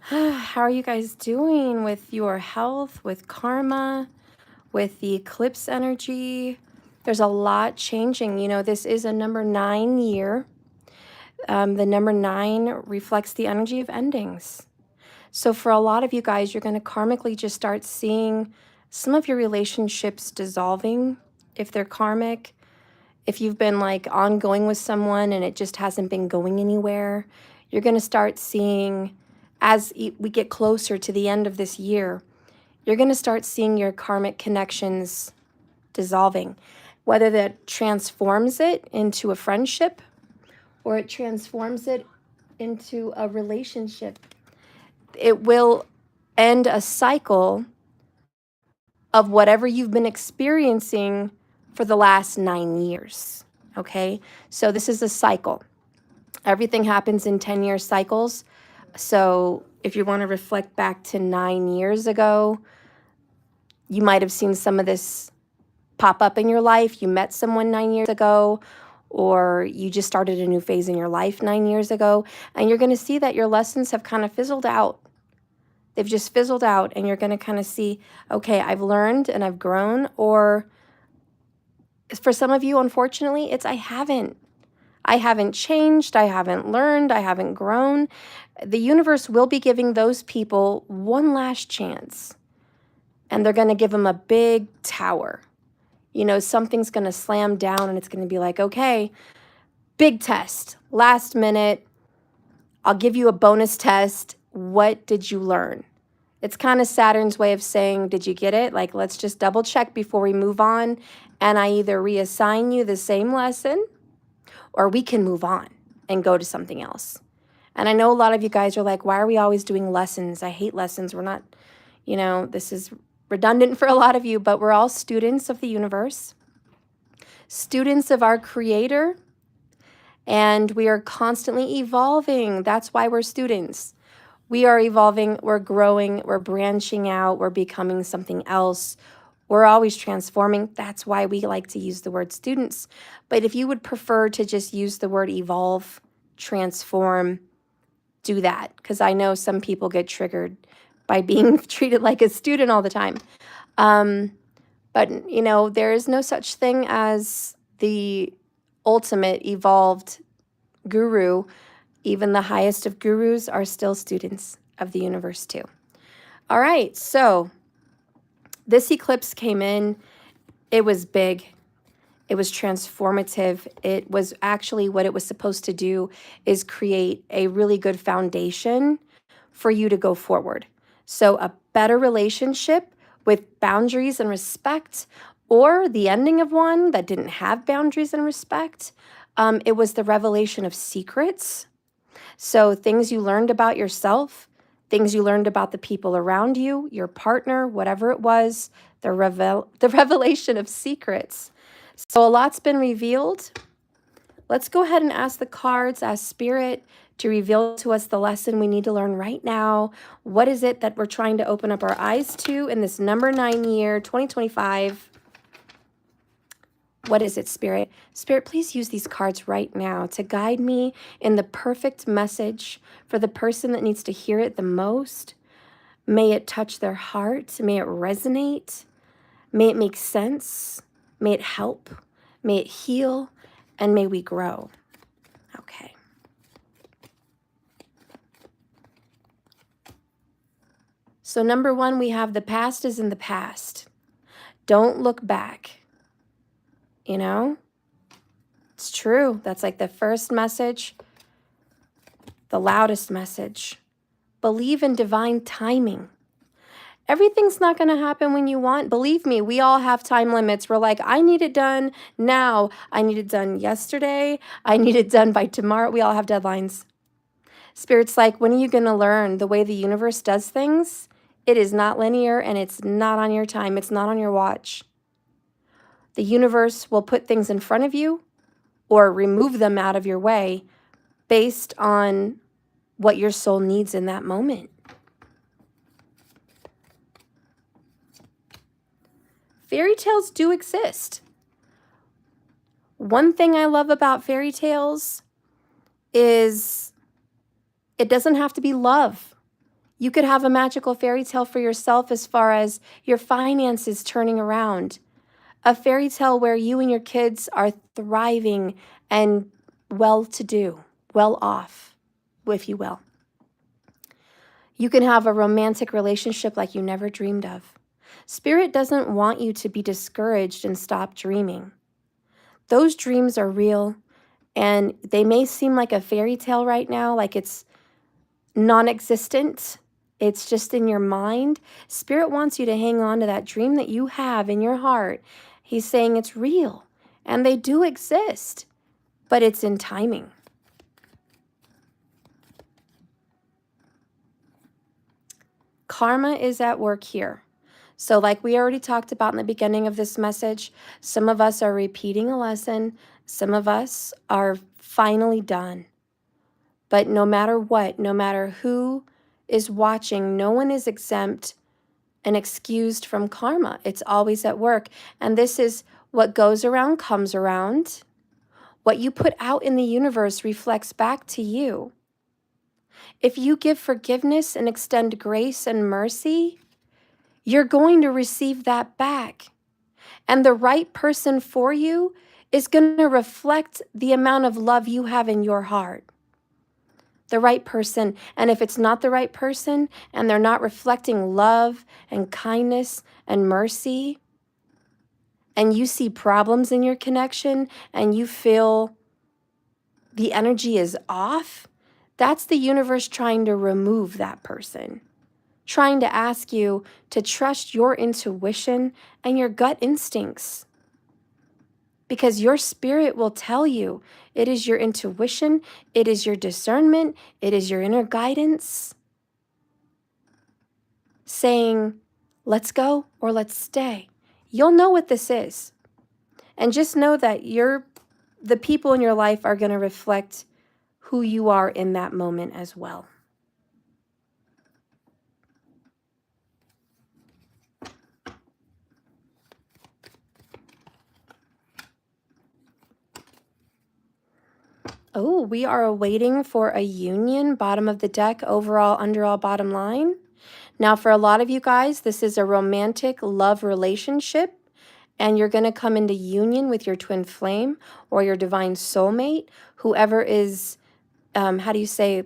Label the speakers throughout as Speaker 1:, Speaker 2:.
Speaker 1: How are you guys doing with your health, with karma, with the eclipse energy? There's a lot changing. You know, this is a number 9 year. The number 9 reflects the energy of endings. So for a lot of you guys, you're going to karmically just start seeing some of your relationships dissolving if they're karmic. If you've been like ongoing with someone and it just hasn't been going anywhere, you're going to start seeing, as we get closer to the end of this year, you're going to start seeing your karmic connections dissolving, whether that transforms it into a friendship or it transforms it into a relationship. It will end a cycle of whatever you've been experiencing for the last 9 years. Okay, so this is a cycle. Everything happens in 10-year cycles. So if you want to reflect back to 9 years ago, you might have seen some of this pop up in your life. You met someone 9 years ago, or you just started a new phase in your life 9 years ago, and you're going to see that your lessons have kind of fizzled out. They've just fizzled out, and you're going to kind of see, okay, I've learned and I've grown, or for some of you, unfortunately, it's I haven't. I haven't changed, I haven't learned, I haven't grown. The universe will be giving those people one last chance, and they're going to give them a big tower. You know, something's going to slam down and it's going to be like, okay, big test, last minute, I'll give you a bonus test. What did you learn? It's kind of Saturn's way of saying, did you get it? Like, let's just double check before we move on. And I either reassign you the same lesson, or we can move on and go to something else. And I know a lot of you guys are like, why are we always doing lessons? I hate lessons. We're not, you know, this is redundant for a lot of you, but we're all students of the universe, students of our creator, and we are constantly evolving. That's why we're students. We are evolving, we're growing, we're branching out, we're becoming something else. We're always transforming. That's why we like to use the word students. But if you would prefer to just use the word evolve, transform, do that. Because I know some people get triggered by being treated like a student all the time. But, you know, there is no such thing as the ultimate evolved guru. Even the highest of gurus are still students of the universe too. All right, so this eclipse came in. It was big. It was transformative. It was actually what it was supposed to do is create a really good foundation for you to go forward. So a better relationship with boundaries and respect, or the ending of one that didn't have boundaries and respect. It was the revelation of secrets. So things you learned about yourself, things you learned about the people around you, your partner, whatever it was, the revelation of secrets. So a lot's been revealed. Let's go ahead and ask the cards, ask Spirit to reveal to us the lesson we need to learn right now. What is it that we're trying to open up our eyes to in this number 9 year, 2025? What is it, Spirit? Spirit, please use these cards right now to guide me in the perfect message for the person that needs to hear it the most. May it touch their heart. May it resonate. May it make sense. May it help. May it heal. And may we grow. Okay. So number 1, we have the past is in the past. Don't look back. You know? It's true. That's like the first message, the loudest message. Believe in divine timing. Everything's not going to happen when you want. Believe me, we all have time limits. We're like, I need it done now. I need it done yesterday. I need it done by tomorrow. We all have deadlines. Spirit's like, when are you going to learn the way the universe does things? It is not linear, and it's not on your time. It's not on your watch. The universe will put things in front of you or remove them out of your way based on what your soul needs in that moment. Fairy tales do exist. One thing I love about fairy tales is it doesn't have to be love. You could have a magical fairy tale for yourself as far as your finances turning around. A fairy tale where you and your kids are thriving and well-to-do, well off, if you will. You can have a romantic relationship like you never dreamed of. Spirit doesn't want you to be discouraged and stop dreaming. Those dreams are real, and they may seem like a fairy tale right now, like it's non-existent. It's just in your mind. Spirit wants you to hang on to that dream that you have in your heart. He's saying it's real, and they do exist, but it's in timing. Karma is at work here. So like we already talked about in the beginning of this message, some of us are repeating a lesson. Some of us are finally done. But no matter what, no matter who is watching, no one is exempt and excused from karma. It's always at work. And this is what goes around comes around. What you put out in the universe reflects back to you. If you give forgiveness and extend grace and mercy, you're going to receive that back. And the right person for you is going to reflect the amount of love you have in your heart. The right person. And if it's not the right person and they're not reflecting love and kindness and mercy, and you see problems in your connection and you feel the energy is off, that's the universe trying to remove that person, trying to ask you to trust your intuition and your gut instincts. Because your spirit will tell you. It is your intuition, it is your discernment, it is your inner guidance saying, let's go or let's stay. You'll know what this is. And just know that the people in your life are going to reflect who you are in that moment as well. Oh, we are waiting for a union, bottom of the deck, overall, underall, bottom line. Now, for a lot of you guys, this is a romantic love relationship, and you're going to come into union with your twin flame or your divine soulmate, whoever is, how do you say,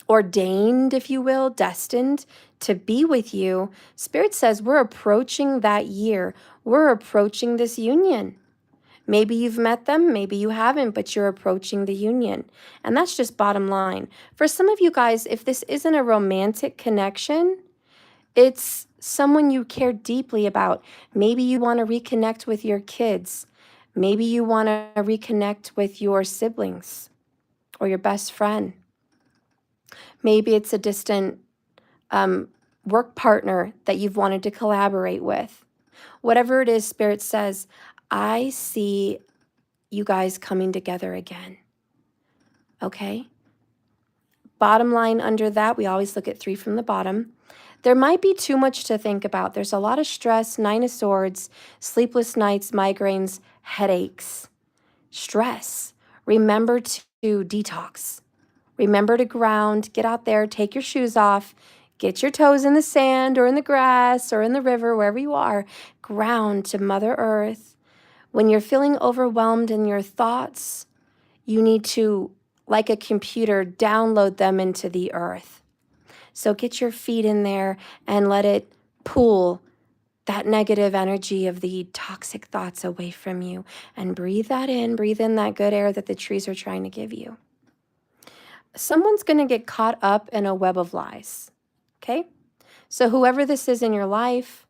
Speaker 1: ordained, if you will, destined to be with you. Spirit says we're approaching that year. We're approaching this union. Maybe you've met them, maybe you haven't, but you're approaching the union. And that's just bottom line. For some of you guys, if this isn't a romantic connection, it's someone you care deeply about. Maybe you want to reconnect with your kids. Maybe you want to reconnect with your siblings or your best friend. Maybe it's a distant work partner that you've wanted to collaborate with. Whatever it is, Spirit says, I see you guys coming together again. Okay? Bottom line under that, we always look at 3 from the bottom. There might be too much to think about. There's a lot of stress, 9 of Swords, sleepless nights, migraines, headaches, stress. Remember to detox. Remember to ground, get out there, take your shoes off, get your toes in the sand or in the grass or in the river, wherever you are. Ground to Mother Earth. When you're feeling overwhelmed in your thoughts, you need to, like a computer, download them into the earth. So get your feet in there and let it pull that negative energy of the toxic thoughts away from you. And breathe that in, breathe in that good air that the trees are trying to give you. Someone's going to get caught up in a web of lies, okay? So whoever this is in your life,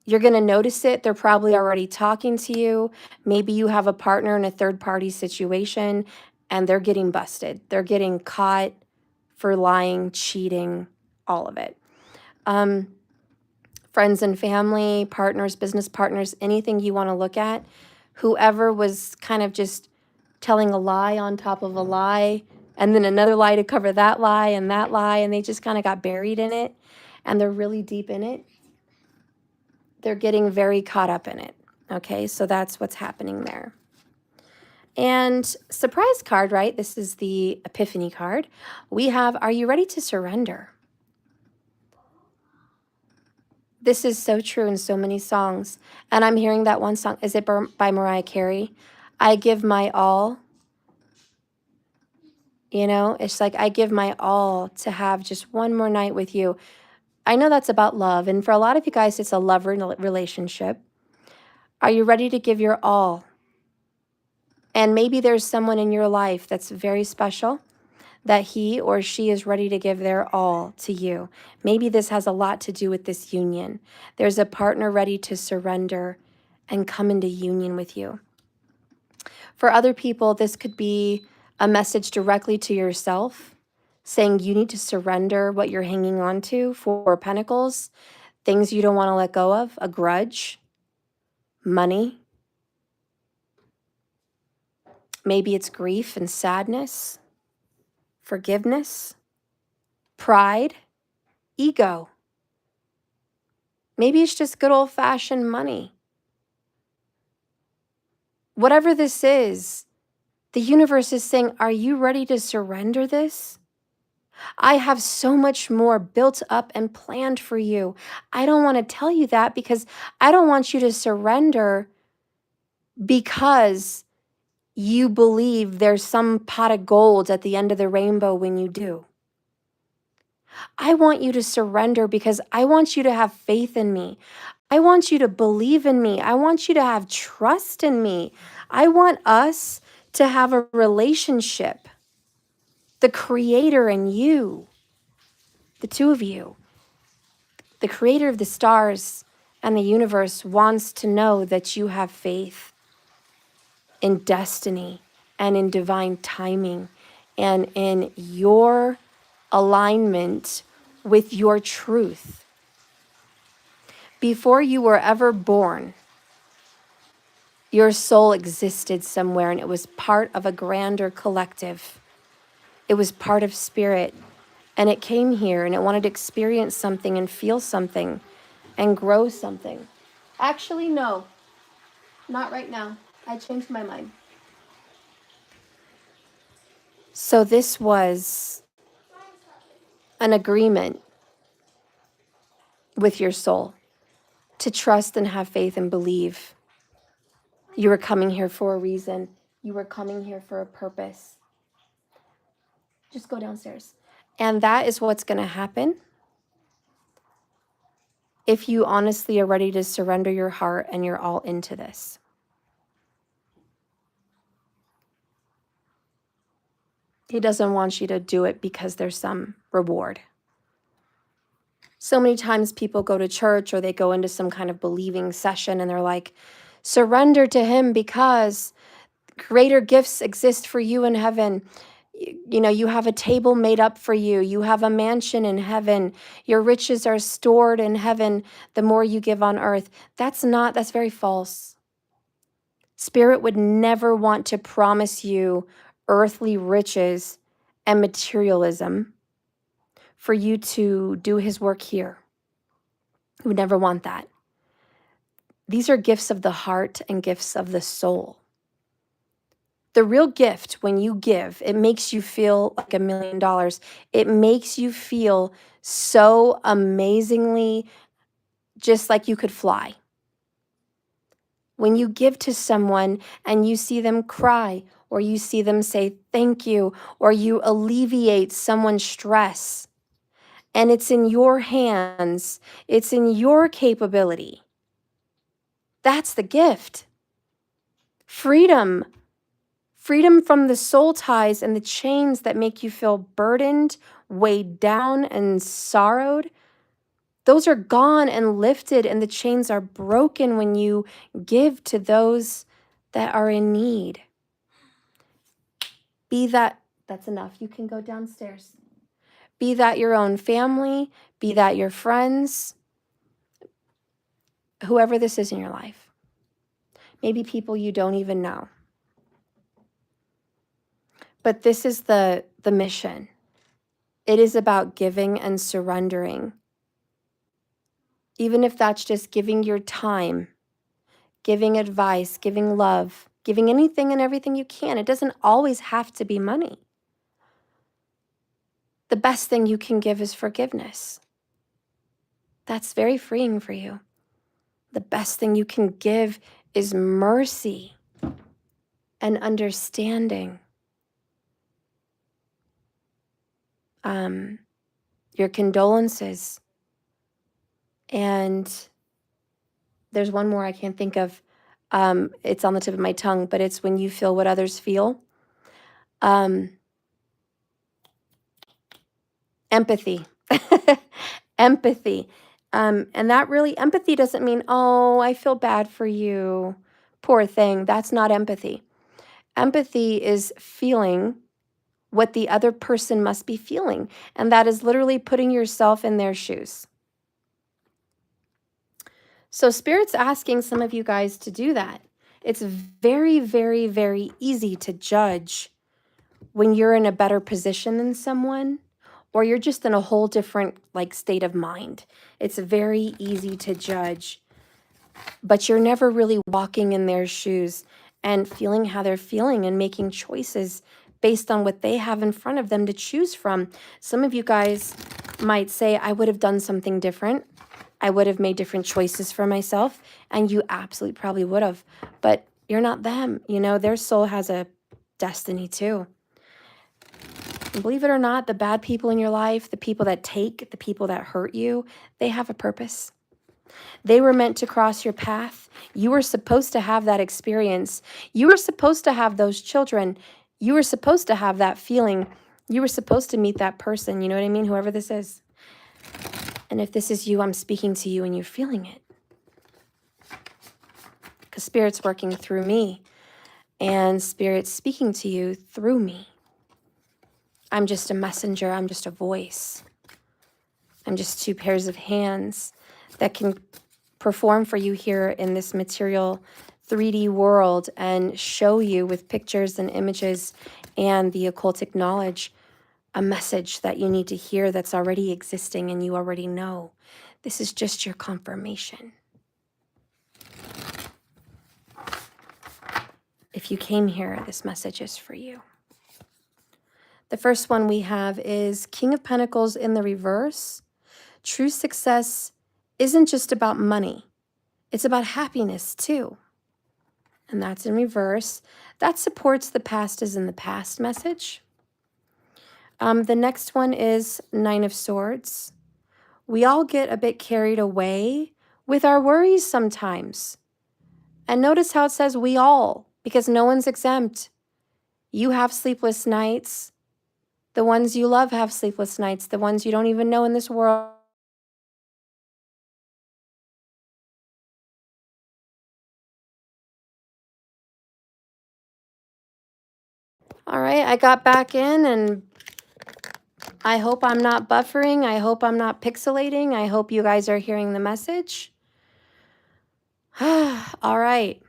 Speaker 1: you're going to notice it. They're probably already talking to you. Maybe you have a partner in a third-party situation, and they're getting busted. They're getting caught for lying, cheating, all of it. Friends and family, partners, business partners, anything you want to look at, whoever was kind of just telling a lie on top of a lie, and then another lie to cover that lie, and they just kind of got buried in it, and they're really deep in it. They're getting very caught up in it, okay? So that's what's happening there. And surprise card, right? This is the Epiphany card. We have, are you ready to surrender? This is so true in so many songs. And I'm hearing that one song. Is it by Mariah Carey? I give my all. You know, it's like I give my all to have just one more night with you. I know that's about love. And for a lot of you guys, it's a love relationship. Are you ready to give your all? And maybe there's someone in your life that's very special that he or she is ready to give their all to you. Maybe this has a lot to do with this union. There's a partner ready to surrender and come into union with you. For other people, this could be a message directly to yourself saying you need to surrender what you're hanging on to. For Pentacles, things you don't want to let go of, a grudge, money. Maybe it's grief and sadness, forgiveness, pride, ego. Maybe it's just good old-fashioned money. Whatever this is, the universe is saying, are you ready to surrender this? I have so much more built up and planned for you. I don't want to tell you that because I don't want you to surrender because you believe there's some pot of gold at the end of the rainbow when you do. I want you to surrender because I want you to have faith in me. I want you to believe in me. I want you to have trust in me. I want us to have a relationship. The Creator and you, the two of you, the Creator of the stars and the universe wants to know that you have faith in destiny and in divine timing and in your alignment with your truth. Before you were ever born, your soul existed somewhere and it was part of a grander collective. It was part of spirit and it came here and it wanted to experience something and feel something and grow something. Actually, no, not right now. I changed my mind. So this was an agreement with your soul to trust and have faith and believe. You were coming here for a reason. You were coming here for a purpose. Just go downstairs. And that is what's going to happen if you honestly are ready to surrender your heart and you're all into this. He doesn't want you to do it because there's some reward. So many times people go to church or they go into some kind of believing session and they're like, surrender to him because greater gifts exist for you in heaven. You know, you have a table made up for you. You have a mansion in heaven. Your riches are stored in heaven the more you give on earth. That's very false. Spirit would never want to promise you earthly riches and materialism for you to do his work here. He would never want that. These are gifts of the heart and gifts of the soul. The real gift when you give, it makes you feel like $1 million. It makes you feel so amazingly just like you could fly. When you give to someone and you see them cry, or you see them say thank you, or you alleviate someone's stress, and it's in your hands, it's in your capability. That's the gift. Freedom. Freedom from the soul ties and the chains that make you feel burdened, weighed down, and sorrowed. Those are gone and lifted, and the chains are broken when you give to those that are in need. That's enough. You can go downstairs. Be that your own family, be that your friends, whoever this is in your life. Maybe people you don't even know. But this is the mission. It is about giving and surrendering. Even if that's just giving your time, giving advice, giving love, giving anything and everything you can. It doesn't always have to be money. The best thing you can give is forgiveness. That's very freeing for you. The best thing you can give is mercy and understanding. Your condolences. And there's one more I can't think of. It's on the tip of my tongue, but it's when you feel what others feel. Empathy. Empathy. And that really, empathy doesn't mean, oh, I feel bad for you. Poor thing. That's not empathy. Empathy is feeling what the other person must be feeling. And that is literally putting yourself in their shoes. So Spirit's asking some of you guys to do that. It's very, very, very easy to judge when you're in a better position than someone, or you're just in a whole different state of mind. It's very easy to judge, but you're never really walking in their shoes and feeling how they're feeling and making choices based on what they have in front of them to choose from. Some of you guys might say, I would have done something different. I would have made different choices for myself, and you absolutely probably would have, but you're not them. You know, their soul has a destiny too. And believe it or not, the bad people in your life, the people that take, the people that hurt you, they have a purpose. They were meant to cross your path. You were supposed to have that experience. You were supposed to have those children. You were supposed to have that feeling. You were supposed to meet that person. You know what I mean? Whoever this is. And if this is you, I'm speaking to you and you're feeling it. Because Spirit's working through me. And Spirit's speaking to you through me. I'm just a messenger. I'm just a voice. I'm just two pairs of hands that can perform for you here in this material 3D world and show you with pictures and images and the occultic knowledge a message that you need to hear that's already existing and you already know. This is just your confirmation. If you came here, this message is for you. The first one we have is King of Pentacles in the reverse. True success isn't just about money. It's about happiness too. And that's in reverse. That supports the past is in the past message. The next one is Nine of Swords. We all get a bit carried away with our worries sometimes. And notice how it says we all, because no one's exempt. You have sleepless nights. The ones you love have sleepless nights. The ones you don't even know in this world. All right, I got back in and I hope I'm not buffering. I hope I'm not pixelating. I hope you guys are hearing the message. All right.